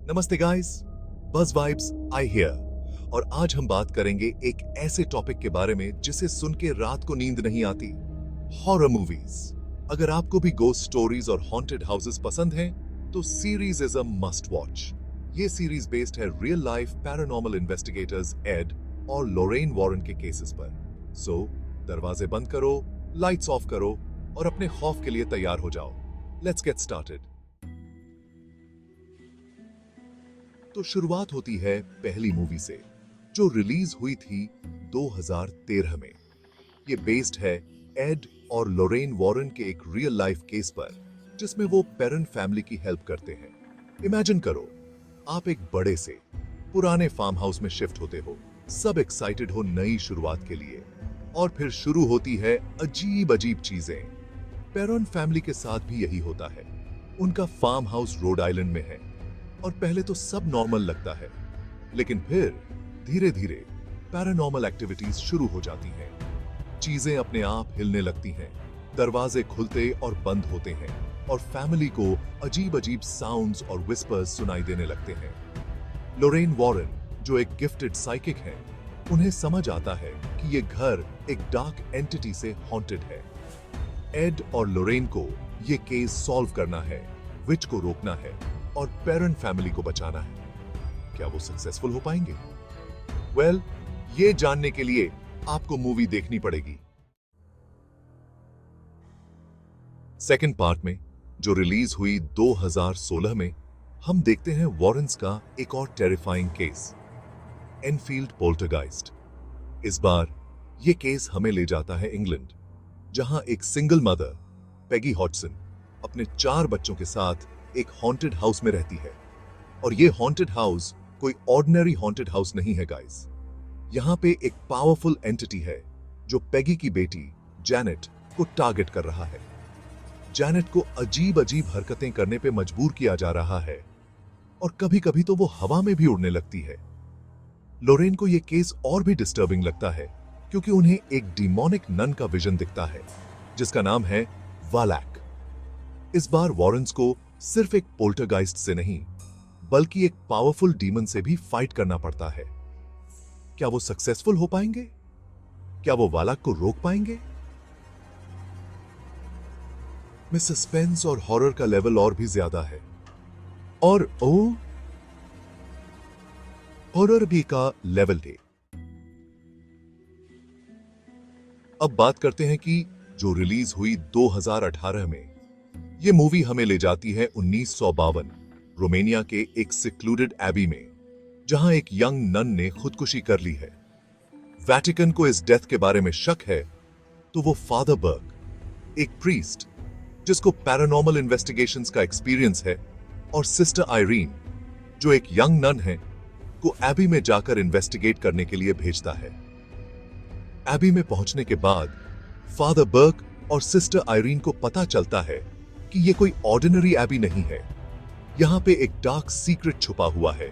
नमस्ते guys, buzz vibes I hear. और आज हम बात करेंगे एक ऐसे टॉपिक के बारे में जिसे सुन के रात को नींद नहीं आती, हॉरर मूवीज। अगर आपको भी गोस्ट स्टोरीज और हॉन्टेड हाउसेस पसंद हैं, तो series is a must watch. ये सीरीज बेस्ड है real life paranormal investigators Ed और लोरेन वॉरेन के केसेस पर। सो दरवाजे बंद करो, लाइट्स ऑफ करो और अपने खौफ के लिए तैयार हो जाओ। Let's get started. तो शुरुआत होती है पहली मूवी से, जो रिलीज हुई थी 2013 में। ये बेस्ड है एड और लोरेन वॉरेन के एक रियल लाइफ केस पर, जिसमें वो पेरेंट फैमिली की हेल्प करते हैं। इमेजिन करो, आप एक बड़े से पुराने फार्म हाउस में शिफ्ट होते हो, सब एक्साइटेड हो नई शुरुआत के लिए, और फिर शुरू होती है अजीब अजीब चीजें। पेरेंट फैमिली के साथ भी यही होता है। उनका फार्म हाउस रोड आइलैंड में है और पहले तो सब नॉर्मल लगता है, लेकिन फिर धीरे धीरे पैरानॉर्मल एक्टिविटीज शुरू हो जाती हैं। चीजें अपने आप हिलने लगती हैं, दरवाजे खुलते और बंद होते हैं, और फैमिली को अजीब अजीब साउंड्स और विस्पर्स सुनाई देने लगते हैं। लोरेन वॉरेन, जो एक गिफ्टेड साइकिक हैं, उन्हें समझ आता है कि ये घर एक डार्क एंटिटी से हॉन्टेड है। एड और लोरेन को ये केस सॉल्व करना है, विच को रोकना है और पेरेंट फैमिली को बचाना है। क्या वो सक्सेसफुल हो पाएंगे? वेल, ये जानने के लिए आपको मूवी देखनी पड़ेगी। सेकंड पार्ट में, जो रिलीज हुई 2016 में, हम देखते हैं वॉरेन्स का एक और टेरिफाइंग केस, एनफील्ड पोल्टरगाइस्ट। इस बार ये केस हमें ले जाता है इंग्लैंड, जहां एक सिंगल मदर, पेगी हॉडसन, अपने 4 बच्चों के साथ एक हॉन्टेड हाउस में रहती है। और ये हॉन्टेड हाउस कोई ऑर्डिनरी हॉन्टेड हाउस नहीं है गाइस। यहां पे एक पावरफुल एंटिटी है जो पेगी की बेटी जैनेट को टारगेट कर रहा है। जैनेट को अजीब अजीब हरकतें करने पे मजबूर किया जा रहा है, और कभी कभी तो वो हवा में भी उड़ने लगती है। लोरेन को ये केस और भी डिस्टर्बिंग लगता है, क्योंकि उन्हें एक डिमोनिक नन का विजन दिखता है, जिसका नाम है वालैक। इस बार वॉरेन्स को सिर्फ एक पोल्टरगाइस्ट से नहीं, बल्कि एक पावरफुल डीमन से भी फाइट करना पड़ता है। क्या वो सक्सेसफुल हो पाएंगे? क्या वो वालैक को रोक पाएंगे? में सस्पेंस और हॉरर का लेवल और भी ज्यादा है, और हॉरर भी का लेवल है। अब बात करते हैं कि जो रिलीज हुई 2018 में, ये मूवी हमें ले जाती है 1952 रोमानिया के एक सिक्लूडेड एबी में, जहां एक यंग नन ने खुदकुशी कर ली है। वेटिकन को इस डेथ के बारे में शक है, तो वो फादर बर्ग, एक प्रीस्ट जिसको पैरानॉर्मल इन्वेस्टिगेशंस का एक्सपीरियंस है, और सिस्टर आयरीन, जो एक यंग नन है, को एबी में जाकर इन्वेस्टिगेट करने के लिए भेजता है। एबी में पहुंचने के बाद फादर बर्ग और सिस्टर आयरीन को पता चलता है कि ये कोई ऑर्डिनरी एबी नहीं है। यहां पे एक डार्क सीक्रेट छुपा हुआ है,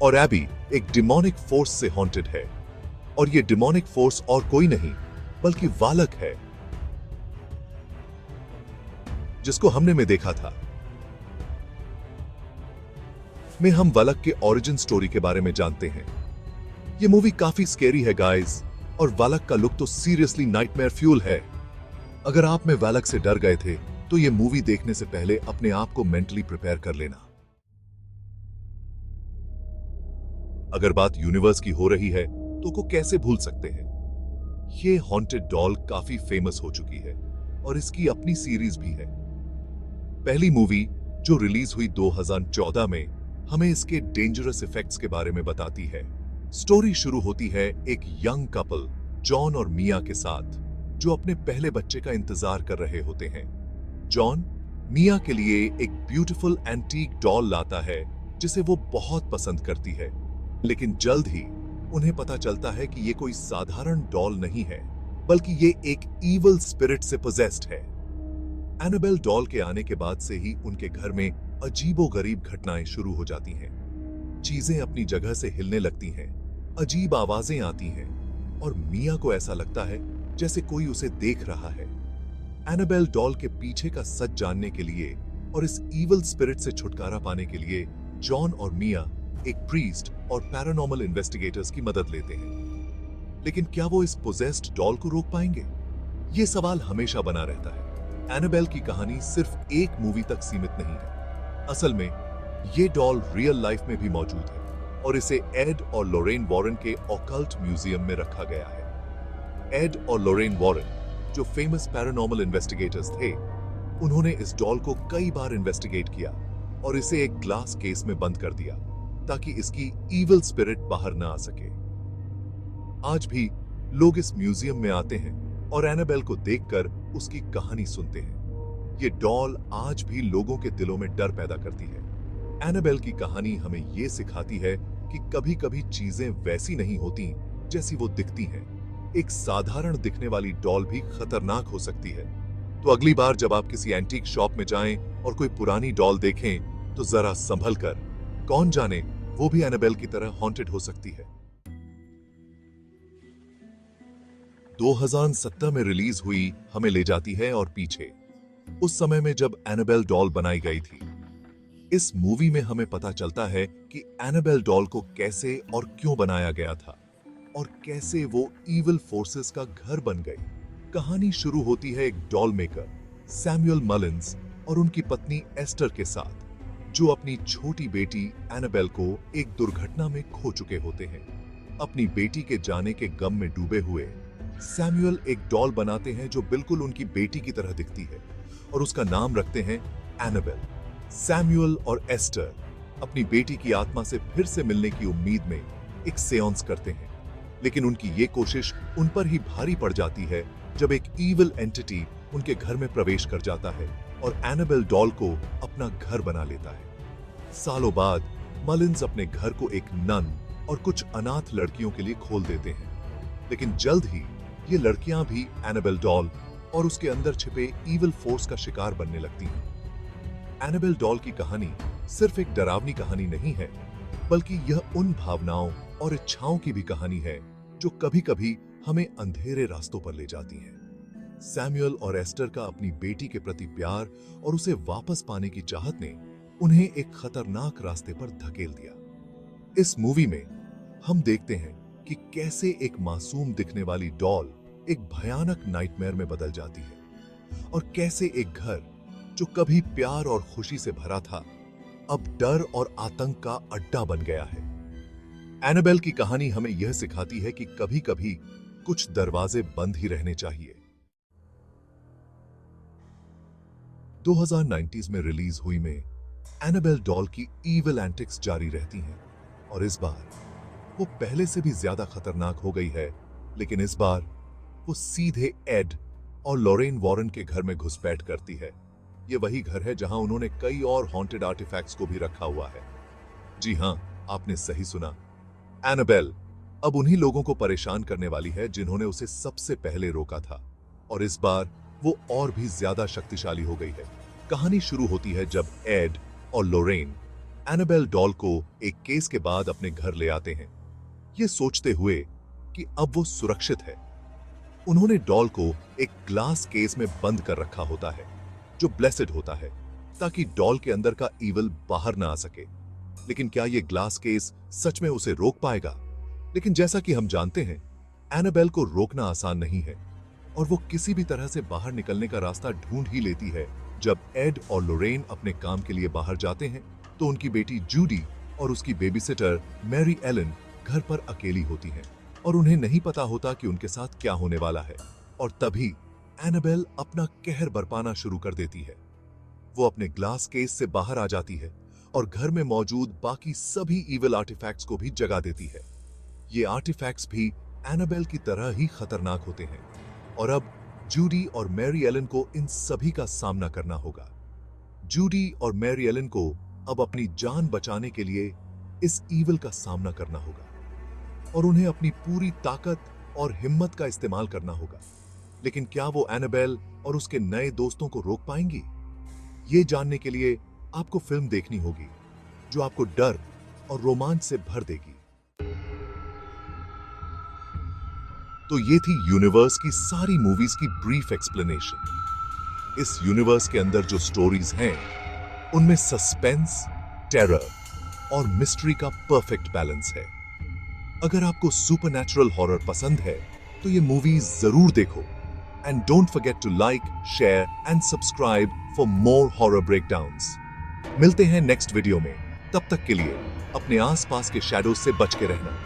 और एबी एक डिमोनिक फोर्स से हॉन्टेड है। और ये डिमोनिक फोर्स और कोई नहीं बल्कि वालक है, जिसको हमने में देखा था। में हम वालक के ओरिजिन स्टोरी के बारे में जानते हैं। ये मूवी काफी स्केरी है गाइस, और वालक का लुक तो सीरियसली नाइटमेयर फ्यूल है। अगर आप में वालक से डर गए थे, तो ये मूवी देखने से पहले अपने आप को मेंटली प्रिपेयर कर लेना। अगर बात यूनिवर्स की हो रही है, तो को कैसे भूल सकते हैं। ये हॉन्टेड डॉल काफी फेमस हो चुकी है, और इसकी अपनी सीरीज भी है। पहली मूवी, जो रिलीज हुई 2014 में, हमें इसके डेंजरस इफेक्ट्स के बारे में बताती है। स्टोरी शुरू होती है एक यंग कपल जॉन और मिया के साथ, जो अपने पहले बच्चे का इंतजार कर रहे होते हैं। जॉन मिया के लिए एक ब्यूटीफुल एंटीक डॉल लाता है, जिसे वो बहुत पसंद करती है, लेकिन जल्द ही उन्हें पता चलता है कि ये कोई साधारण डॉल नहीं है, बल्कि ये एक इविल स्पिरिट से पोजेस्ड है। एनाबेल डॉल के आने के बाद से ही उनके घर में अजीबोगरीब घटनाएं शुरू हो जाती हैं। चीजें अपनी जगह से हिलने लगती हैं, अजीब आवाजें आती हैं, और मिया को ऐसा लगता है जैसे कोई उसे देख रहा है। एनाबेल डॉल के पीछे का सच जानने के लिए और इस इविल स्पिरिट से छुटकारा पाने के लिए जॉन और मिया एक प्रीस्ट और पैरानॉर्मल इन्वेस्टिगेटर्स की मदद लेते हैं। लेकिन क्या वो इस पोजेस्ड डॉल को रोक पाएंगे? ये सवाल हमेशा बना रहता है। एनाबेल की कहानी सिर्फ एक मूवी तक सीमित नहीं है। असल में ये डॉल रियल लाइफ में भी मौजूद है और इसे एड और लोरेन वॉरेन के ऑकल्ट म्यूजियम में रखा गया है। एड और लोरेन वॉरेन, जो फेमस पैरानॉर्मल इन्वेस्टिगेटर्स थे, उन्होंने इस डॉल को कई बार इन्वेस्टिगेट किया और इसे एक ग्लास केस में बंद कर दिया ताकि इसकी इविल स्पिरिट बाहर ना आ सके। आज भी लोग इस म्यूजियम में आते हैं और एनाबेल को देखकर उसकी कहानी सुनते हैं। ये डॉल आज भी लोगों के दिलों में डर पैदा करती है। एनाबेल की कहानी हमें ये सिखाती है कि कभी-कभी चीजें वैसी नहीं होती जैसी वो दिखती हैं। एक साधारण दिखने वाली डॉल भी खतरनाक हो सकती है। तो अगली बार जब आप किसी एंटीक शॉप में जाएं और कोई पुरानी डॉल देखें, तो जरा संभल कर, कौन जाने वो भी एनाबेल की तरह हॉन्टेड हो सकती है। 2017 में रिलीज हुई हमें ले जाती है और पीछे, उस समय में जब एनाबेल डॉल बनाई गई थी। इस मूवी में हमें पता चलता है कि एनाबेल डॉल को कैसे और क्यों बनाया गया था और कैसे वो इविल फोर्सेस का घर बन गई। कहानी शुरू होती है एक डॉल मेकर सैमुअल मलिन्स और उनकी पत्नी एस्टर के साथ, जो अपनी छोटी बेटी एनाबेल को एक दुर्घटना में खो चुके होते हैं। अपनी बेटी के जाने के गम में डूबे हुए सैमुअल एक डॉल बनाते हैं जो बिल्कुल उनकी बेटी की तरह दिखती है और उसका नाम रखते हैं एनाबेल। सैमुअल और एस्टर अपनी बेटी की आत्मा से फिर से मिलने की उम्मीद में एक सेंस करते हैं, लेकिन उनकी ये कोशिश उन पर ही भारी पड़ जाती है जब एक इविल एंटिटी उनके घर में प्रवेश कर जाता है और एनाबेल डॉल को अपना घर बना लेता है। सालों बाद मलिन्स अपने घर को एक नन और कुछ अनाथ लड़कियों के लिए खोल देते हैं, लेकिन जल्द ही ये लड़कियां भी एनाबेल डॉल और उसके अंदर छिपे इविल फोर्स का शिकार बनने लगती हैं। एनाबेल डॉल की कहानी सिर्फ एक डरावनी कहानी नहीं है, बल्कि यह उन भावनाओं और इच्छाओं की भी कहानी है जो कभी-कभी हमें अंधेरे रास्तों पर ले जाती हैं। सैमुअल और एस्टर का अपनी बेटी के प्रति प्यार और उसे वापस पाने की चाहत ने उन्हें एक खतरनाक रास्ते पर धकेल दिया। इस मूवी में हम देखते हैं कि कैसे एक मासूम दिखने वाली डॉल एक भयानक नाइटमेयर में बदल जाती है और कैसे एक घर जो कभी प्यार और खुशी से भरा था, अब डर और आतंक का अड्डा बन गया है। एनाबेल की कहानी हमें यह सिखाती है कि कभी-कभी कुछ दरवाजे बंद ही रहने चाहिए। 2090s में रिलीज हुई में एनाबेल डॉल की इविल एंटिक्स जारी रहती हैं और इस बार वो पहले से भी ज्यादा खतरनाक हो गई है, लेकिन इस बार वो सीधे एड और लोरेन वॉरेन के घर में घुसपैठ करती है। ये वही घर है जहां उन्होंने कई और हॉन्टेड आर्टिफैक्ट्स को भी रखा हुआ है। जी हां, आपने सही सुना। एनाबेल अब उन्हीं लोगों को परेशान करने वाली है जिन्होंने उसे सबसे पहले रोका था, और इस बार वो और भी ज्यादा शक्तिशाली हो गई है। कहानी शुरू होती है जब एड और लोरेन एनाबेल डॉल को एक केस के बाद अपने घर ले आते हैं, ये सोचते हुए कि अब वो सुरक्षित है। उन्होंने डॉल को एक ग्लास केस में बंद कर रखा होता है जो ब्लेसेड होता है, ताकि डॉल के अंदर का इविल बाहर ना आ सके। लेकिन क्या ये ग्लास केस सच में उसे रोक पाएगा? लेकिन जैसा कि हम जानते हैं, एनाबेल को रोकना आसान नहीं है और वो किसी भी तरह से बाहर निकलने का रास्ता ढूंढ ही लेती है। जब एड और लोरेन अपने काम के लिए बाहर जाते हैं तो उनकी बेटी जूडी और उसकी बेबीसिटर मैरी एलन घर पर अकेली होती हैं और उन्हें नहीं पता होता कि उनके साथ क्या होने वाला है। और तभी एनाबेल अपना कहर बरपाना शुरू कर देती है। वो अपने ग्लास केस से बाहर आ जाती है और घर में मौजूद बाकी सभी इविल आर्टिफैक्ट्स को भी जगा देती है। ये आर्टिफैक्ट्स भी एनाबेल की तरह ही खतरनाक होते हैं और अब जूडी और मैरी एलन को इन सभी का सामना करना होगा। जूडी और मैरी एलन को अब अपनी जान बचाने के लिए इस इविल का सामना करना होगा और उन्हें अपनी पूरी ताकत और हिम्मत का इस्तेमाल करना होगा। लेकिन क्या वो एनाबेल और उसके नए दोस्तों को रोक पाएंगी? ये जानने के लिए आपको फिल्म देखनी होगी जो आपको डर और रोमांच से भर देगी। तो ये थी यूनिवर्स की सारी मूवीज की ब्रीफ एक्सप्लेनेशन। इस यूनिवर्स के अंदर जो स्टोरीज हैं, उनमें सस्पेंस, टेरर और मिस्ट्री का परफेक्ट बैलेंस है। अगर आपको सुपरनैचुरल हॉरर पसंद है तो ये मूवी जरूर देखो। And don't forget to like, share and subscribe for more horror breakdowns. मिलते हैं नेक्स्ट वीडियो में। तब तक के लिए अपने आसपास के शैडोज से बच के रहना।